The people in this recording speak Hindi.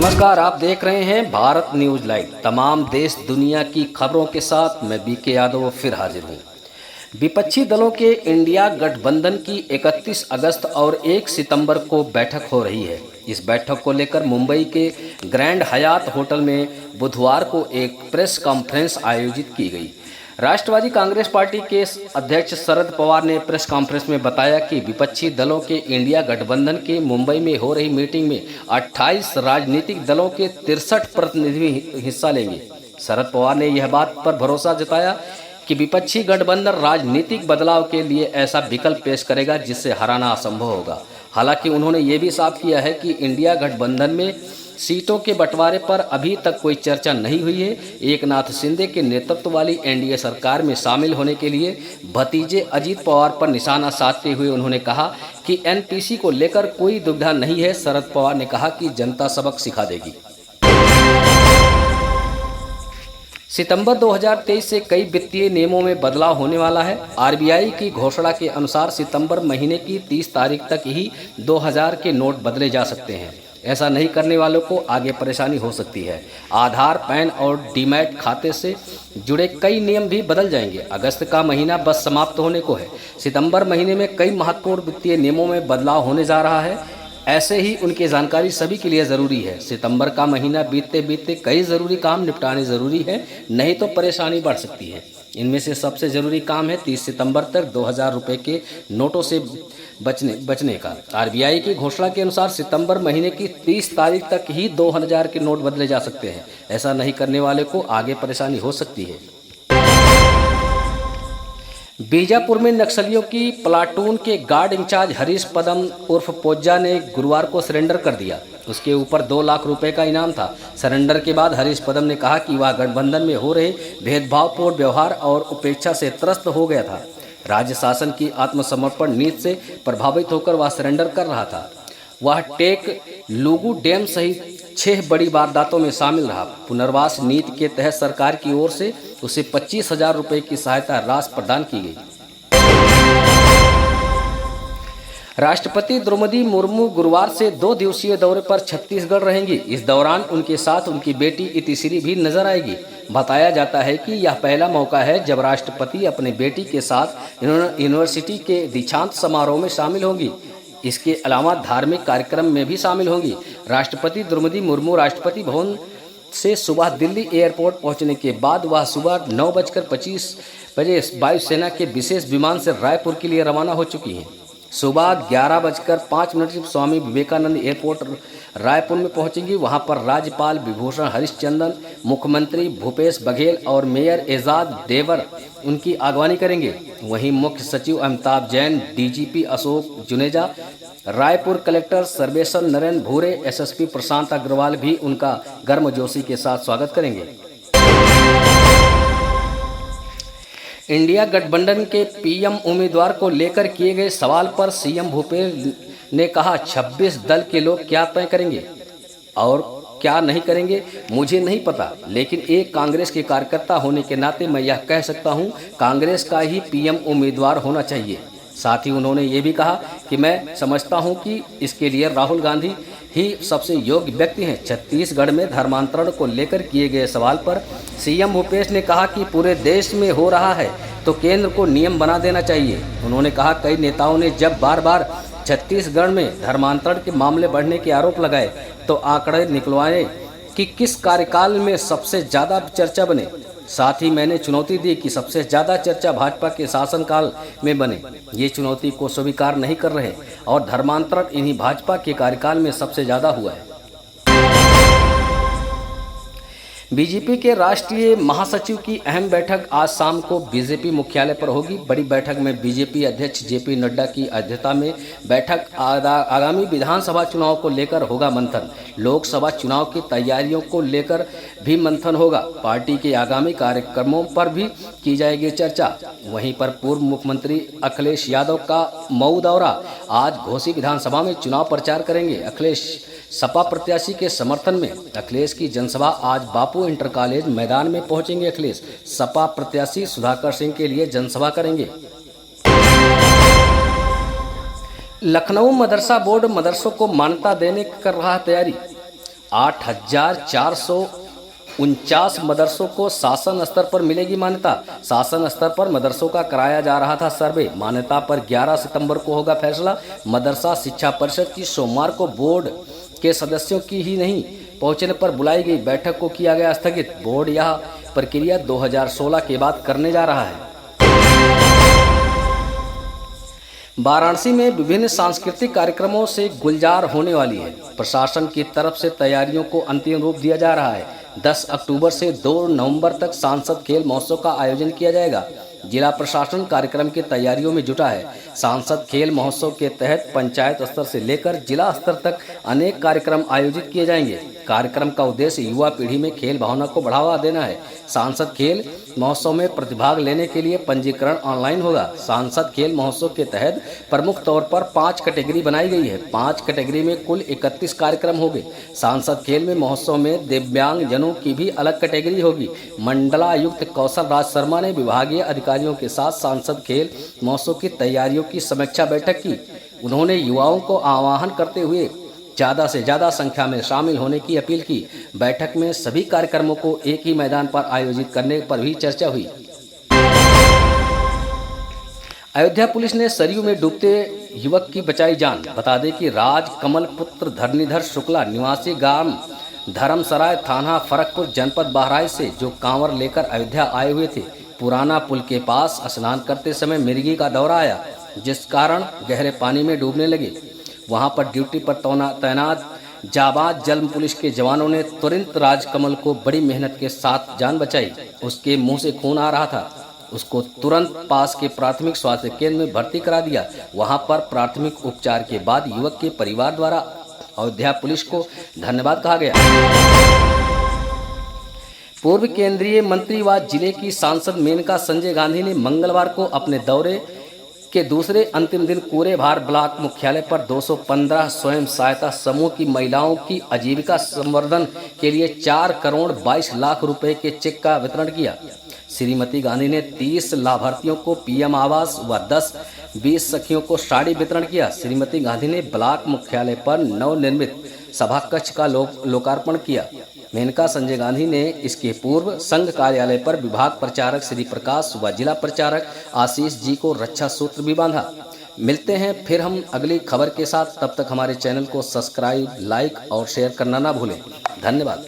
नमस्कार, आप देख रहे हैं भारत न्यूज लाइव। तमाम देश दुनिया की खबरों के साथ मैं बीके यादव फिर हाजिर हूं। विपक्षी दलों के इंडिया गठबंधन की 31 अगस्त और 1 सितंबर को बैठक हो रही है। इस बैठक को लेकर मुंबई के ग्रैंड हयात होटल में बुधवार को एक प्रेस कॉन्फ्रेंस आयोजित की गई। राष्ट्रवादी कांग्रेस पार्टी के अध्यक्ष शरद पवार ने प्रेस कॉन्फ्रेंस में बताया कि विपक्षी दलों के इंडिया गठबंधन के मुंबई में हो रही मीटिंग में 28 राजनीतिक दलों के 63 प्रतिनिधि हिस्सा लेंगे। शरद पवार ने यह बात पर भरोसा जताया कि विपक्षी गठबंधन राजनीतिक बदलाव के लिए ऐसा विकल्प पेश करेगा जिससे हराना असंभव होगा। हालांकि उन्होंने ये भी साफ किया है कि इंडिया गठबंधन में सीटों के बंटवारे पर अभी तक कोई चर्चा नहीं हुई है। एकनाथ शिंदे के नेतृत्व वाली एनडीए सरकार में शामिल होने के लिए भतीजे अजीत पवार पर निशाना साधते हुए उन्होंने कहा कि एनपीसी को लेकर कोई दुविधा नहीं है। शरद पवार ने कहा कि जनता सबक सिखा देगी। सितंबर 2023 से कई वित्तीय नियमों में बदलाव होने वाला है। आरबीआई की घोषणा के अनुसार सितंबर महीने की 30 तारीख तक ही 2000 के नोट बदले जा सकते हैं। ऐसा नहीं करने वालों को आगे परेशानी हो सकती है। आधार, पैन और डीमैट खाते से जुड़े कई नियम भी बदल जाएंगे। अगस्त का महीना बस समाप्त होने को है। सितंबर महीने में कई महत्वपूर्ण वित्तीय नियमों में बदलाव होने जा रहा है। ऐसे ही उनकी जानकारी सभी के लिए ज़रूरी है। सितंबर का महीना बीतते बीतते कई ज़रूरी काम निपटाने ज़रूरी है, नहीं तो परेशानी बढ़ सकती है। इनमें से सबसे ज़रूरी काम है 30 सितंबर तक 2000 रुपये के नोटों से बचने का। आरबीआई की घोषणा के अनुसार सितंबर महीने की 30 तारीख तक ही 2000 के नोट बदले जा सकते हैं। ऐसा नहीं करने वाले को आगे परेशानी हो सकती है। बीजापुर में नक्सलियों की प्लाटून के गार्ड इंचार्ज हरीश पदम उर्फ पोज्जा ने गुरुवार को सरेंडर कर दिया। उसके ऊपर 2 लाख रुपए का इनाम था। सरेंडर के बाद हरीश पदम ने कहा कि वह गठबंधन में हो रहे भेदभावपूर्ण व्यवहार और उपेक्षा से त्रस्त हो गया था। राज्य शासन की आत्मसमर्पण नीति से प्रभावित होकर वह सरेंडर कर रहा था। वह टेक लुगु डैम सहित 6 बड़ी वारदातों में शामिल रहा। पुनर्वास नीति के तहत सरकार की ओर से उसे 25,000 रुपये की सहायता राशि प्रदान की गई। राष्ट्रपति द्रौपदी मुर्मू गुरुवार से 2 दिवसीय दौरे पर छत्तीसगढ़ रहेंगी। इस दौरान उनके साथ उनकी बेटी इतिश्री भी नजर आएगी। बताया जाता है कि यह पहला मौका है जब राष्ट्रपति अपने बेटी के साथ यूनिवर्सिटी के दीक्षांत समारोह में शामिल होंगी। इसके अलावा धार्मिक कार्यक्रम में भी शामिल होंगी। राष्ट्रपति द्रौपदी मुर्मू राष्ट्रपति भवन से सुबह दिल्ली एयरपोर्ट पहुंचने के बाद वह सुबह 9:25 बजे वायुसेना के विशेष विमान से रायपुर के लिए रवाना हो चुकी हैं। सुबह 11:05 स्वामी विवेकानंद एयरपोर्ट रायपुर में पहुंचेंगी। वहां पर राज्यपाल विभूषण हरिश्चंदन, मुख्यमंत्री भूपेश बघेल और मेयर एजाज देवर उनकी अगवानी करेंगे। वहीं मुख्य सचिव अमिताभ जैन, डीजीपी अशोक जुनेजा, रायपुर कलेक्टर सर्वेश्वर नरेंद्र भूरे, एसएसपी प्रशांत अग्रवाल भी उनका गर्मजोशी के साथ स्वागत करेंगे। इंडिया गठबंधन के पीएम उम्मीदवार को लेकर किए गए सवाल पर सीएम भूपेश ने कहा 26 दल के लोग क्या तय करेंगे और क्या नहीं करेंगे मुझे नहीं पता, लेकिन एक कांग्रेस के कार्यकर्ता होने के नाते मैं यह कह सकता हूं कांग्रेस का ही पीएम उम्मीदवार होना चाहिए। साथ ही उन्होंने ये भी कहा कि मैं समझता हूं कि इसके लिए राहुल गांधी ही सबसे योग्य व्यक्ति हैं। छत्तीसगढ़ में धर्मांतरण को लेकर किए गए सवाल पर सीएम भूपेश ने कहा कि पूरे देश में हो रहा है तो केंद्र को नियम बना देना चाहिए। उन्होंने कहा कई नेताओं ने जब बार बार छत्तीसगढ़ में धर्मांतरण के मामले बढ़ने के आरोप लगाए तो आंकड़े निकलवाए कि किस कार्यकाल में सबसे ज़्यादा चर्चा बने। साथ ही मैंने चुनौती दी कि सबसे ज़्यादा चर्चा भाजपा के शासनकाल में बने। ये चुनौती को स्वीकार नहीं कर रहे और धर्मांतरण इन्हीं भाजपा के कार्यकाल में सबसे ज़्यादा हुआ है। बीजेपी के राष्ट्रीय महासचिव की अहम बैठक आज शाम को बीजेपी मुख्यालय पर होगी। बड़ी बैठक में बीजेपी अध्यक्ष जेपी नड्डा की अध्यक्षता में बैठक आगामी विधानसभा चुनाव को लेकर होगा मंथन। लोकसभा चुनाव की तैयारियों को लेकर भी मंथन होगा। पार्टी के आगामी कार्यक्रमों पर भी की जाएगी चर्चा। वहीं पर पूर्व मुख्यमंत्री अखिलेश यादव का मऊ दौरा। आज घोसी विधानसभा में चुनाव प्रचार करेंगे। अखिलेश सपा प्रत्याशी के समर्थन में अखिलेश की जनसभा आज बापू इंटर कॉलेज मैदान में पहुंचेंगे। अखिलेश सपा प्रत्याशी सुधाकर सिंह के लिए जनसभा करेंगे। लखनऊ मदरसा बोर्ड मदरसों को मान्यता देने कर रहा है तैयारी। 8,449 मदरसों को शासन स्तर पर मिलेगी मान्यता। शासन स्तर पर मदरसों का कराया जा रहा था सर्वे। मान्यता पर 11 सितंबर को होगा फैसला। मदरसा शिक्षा परिषद की सोमवार को बोर्ड के सदस्यों की ही नहीं पहुंचने पर बुलाई गई बैठक को किया गया स्थगित। बोर्ड यह प्रक्रिया 2016 के बाद करने जा रहा है। वाराणसी में विभिन्न सांस्कृतिक कार्यक्रमों से गुलजार होने वाली है। प्रशासन की तरफ से तैयारियों को अंतिम रूप दिया जा रहा है। 10 अक्टूबर से 2 नवंबर तक सांसद खेल महोत्सव का आयोजन किया जाएगा। जिला प्रशासन कार्यक्रम की तैयारियों में जुटा है। सांसद खेल महोत्सव के तहत पंचायत स्तर से लेकर जिला स्तर तक अनेक कार्यक्रम आयोजित किए जाएंगे। कार्यक्रम का उद्देश्य युवा पीढ़ी में खेल भावना को बढ़ावा देना है। सांसद खेल महोत्सव में प्रतिभाग लेने के लिए पंजीकरण ऑनलाइन होगा। सांसद खेल महोत्सव के तहत प्रमुख तौर पर 5 कैटेगरी बनाई गई है। 5 कैटेगरी में कुल 31 कार्यक्रम होंगे। सांसद खेल में महोत्सव में दिव्यांग जनों की भी अलग कैटेगरी होगी। मंडलायुक्त कौशल राज शर्मा ने विभागीय अधिकारियों के साथ सांसद खेल महोत्सव की तैयारियों की समीक्षा बैठक की। उन्होंने युवाओं को आह्वान करते हुए ज़्यादा से ज़्यादा संख्या में शामिल होने की अपील की। बैठक में सभी कार्यक्रमों को एक ही मैदान पर आयोजित करने पर भी चर्चा हुई। अयोध्या पुलिस ने सरयू में डूबते युवक की बचाई जान। बता दें कि राज कमल पुत्र धरणीधर शुक्ला निवासी गांव धर्मसराय थाना फरकपुर जनपद बहराइच से जो कांवर लेकर अयोध्या आए हुए थे, पुराना पुल के पास स्नान करते समय मिर्गी का दौरा आया, जिस कारण गहरे पानी में डूबने लगे। वहां पर ड्यूटी पर तैनात जाबाज जल पुलिस के जवानों ने तुरंत राजकमल को बड़ी मेहनत के साथ जान बचाई। उसके मुंह से खून आ रहा था। उसको तुरंत पास के प्राथमिक स्वास्थ्य केंद्र में भर्ती करा दिया। वहां पर प्राथमिक उपचार के बाद युवक के परिवार द्वारा अयोध्या पुलिस को धन्यवाद कहा गया। पूर्व केंद्रीय मंत्री व जिले की सांसद मेनका संजय गांधी ने मंगलवार को अपने दौरे के दूसरे अंतिम दिन कूरेभार ब्लॉक मुख्यालय पर 215 स्वयं सहायता समूह की महिलाओं की आजीविका संवर्धन के लिए 4 करोड़ 22 लाख रुपए के चेक का वितरण किया। श्रीमती गांधी ने 30 लाभार्थियों को पीएम आवास व 10-20 सखियों को साड़ी वितरण किया। श्रीमती गांधी ने ब्लॉक मुख्यालय पर नवनिर्मित सभा कक्ष का लोकार्पण किया। मेनका संजय गांधी ने इसके पूर्व संघ कार्यालय पर विभाग प्रचारक श्री प्रकाश व जिला प्रचारक आशीष जी को रक्षा सूत्र भी बांधा। मिलते हैं फिर हम अगली खबर के साथ। तब तक हमारे चैनल को सब्सक्राइब, लाइक और शेयर करना ना भूलें। धन्यवाद।